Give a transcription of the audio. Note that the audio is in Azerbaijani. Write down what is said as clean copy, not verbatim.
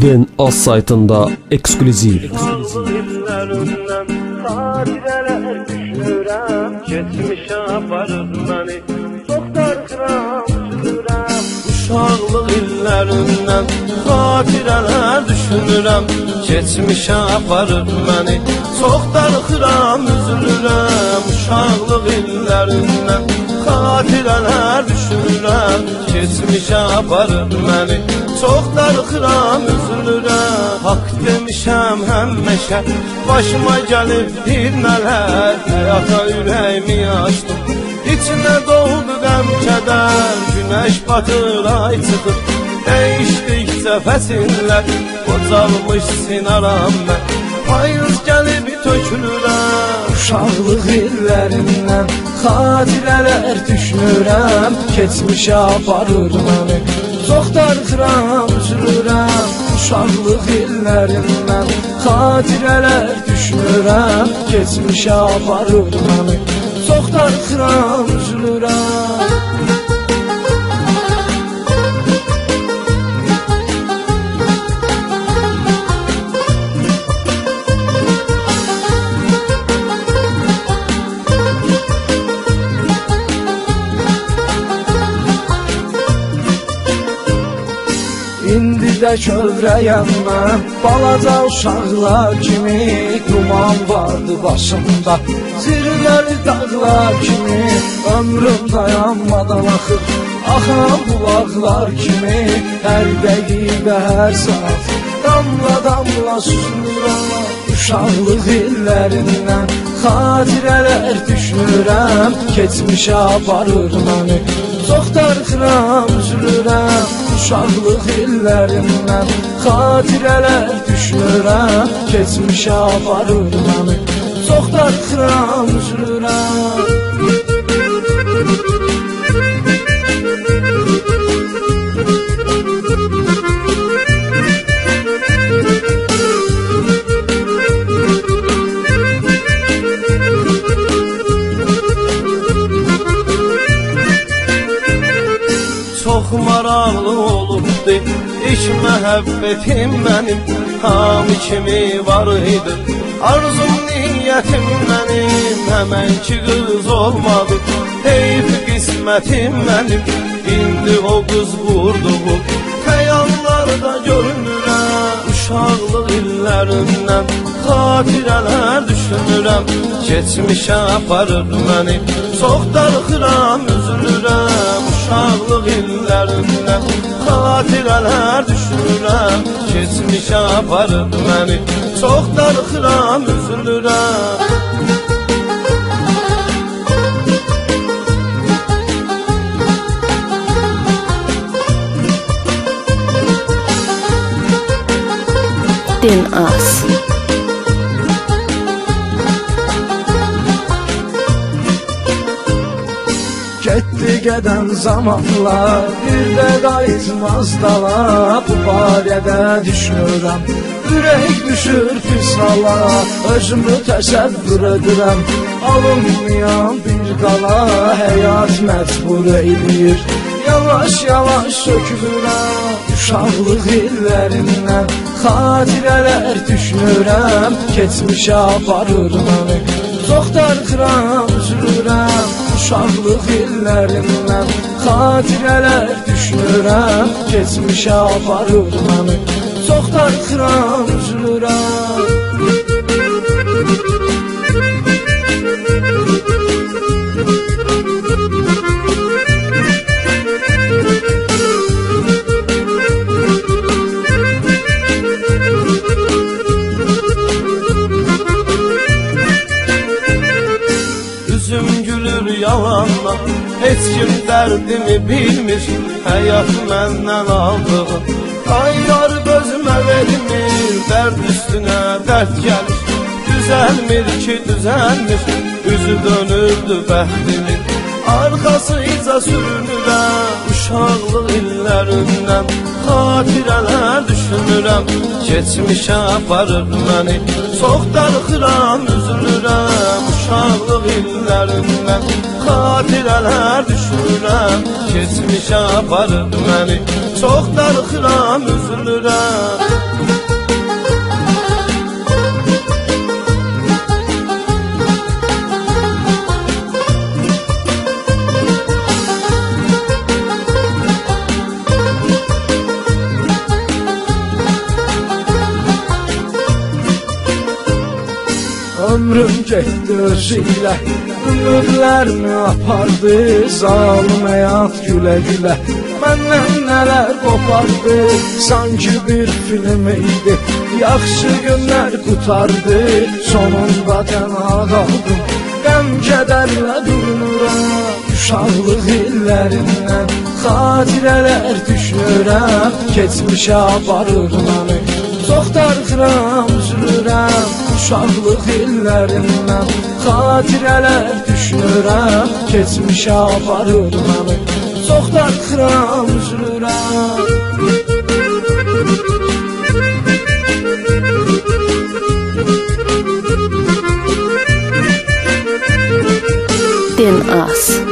Den Az saytında ekskluziv. Uşaqlıq illərindən xatirələr düşünürəm, keçmişə aparır məni, çox darıxıram, üzülürəm. Uşaqlıq illərindən xatirələr düşünürəm, keçmişə aparır məni, çox darıxıram, üzülürəm. Haqq demişəm həmişə, başıma gəlib bir nələr, həyata ürəyimi açdım, İçine doğdu qəm kədər, günəş batır, ay çıxır, dəyişdikcə fəsillər, qocalmış sinaram mən, payız gəlib tökülürəm. Uşaqlıq illərindən xatirələr düşünürəm, keçmişə aparır məni, çox darıxıram, üzülürəm. Uşaqlıq illərindən xatirələr düşünürəm, keçmişə aparır məni, çox darıxıram, üzülürəm. İndi də kövrəyəm mən, balaca uşaqlar kimi, duman vardı başımda, zirvəli dağlar kimi, ömrüm dayanmadan axır, axan bulaqlar kimi, hər dəqiqə, hər saat, damla damla süzülürəm. Uşaqlıq illərindən xatirələr düşünürəm, keçmişə aparır məni, çox darıxıram, üzülürəm. Uşaqlıq illərindən xatirələr düşünürəm, keçmişə aparır məni, çox darıxıram, üzülürəm. Çox maraqlı olubdu ilk məhəbbətim mənim, hamı kimi var idi arzum, niyyətim mənim, həmən ki qız olmadı, heyf qismətim mənim, indi o qız vurduğu xəyallarda görünürəm. Uşaqlıq illərindən xatirələr düşünürəm, keçmişə aparır məni, çox darıxıram, üzülürəm. Uşaqlıq illərindən xatirələr düşünürəm, keçmişə aparır məni, çox darıxıram, üzülürəm. Den Az. Getdi gedən zamanlar, bir də qayıtmaz dala, bu barədə düşünürəm, ürək düşür pis hala, özümü təsəvvür edirəm, alınmayan bir qala, həyat məcbur edir, yavaş yavaş sökülürəm. Uşaqlıq illərindən xatirələr düşünürəm, keçmişə aparır məni, çox darıxıram, üzülürəm. Uşaqlıq illərindən xatirələr düşünürəm, keçmişə aparır məni, çox darıxıram, üzülürəm. Yalanla, heç kim dərdimi bilmir, həyat məndən aldığı ayar gözümə vermir, dərd üstünə dərd gəlir, düzəlmir ki düzəlmir, üzü dönürdü bəxtimin, arxası ica sürünürəm. Uşaqlıq illərindən xatirələr düşünürəm, keçmişə aparır məni, çox darıxıram, üzülürəm. Uşaqlıq illərindən xatirələr düşünürəm, keçmişə aparır məni, çox darıxıram, üzülürəm. Ömrüm getdi özüyle, ümidlərini apardı. Zalım həyat gülə-gülə məndən nələr qopardı. Sanki bir film idi, yaxşı günlər qutardı. Sonunda tənha qaldım, qəm-kədərlə dururam. Uşaqlıq illərindən xatirələr düşünürəm. Keçmişə aparır məni, çox darıxıram, üzülürəm. Uşaqlıq illərindən xatirələr düşünürəm. Keçmişə aparır məni, çox darıxıram, üzülürəm. Den As.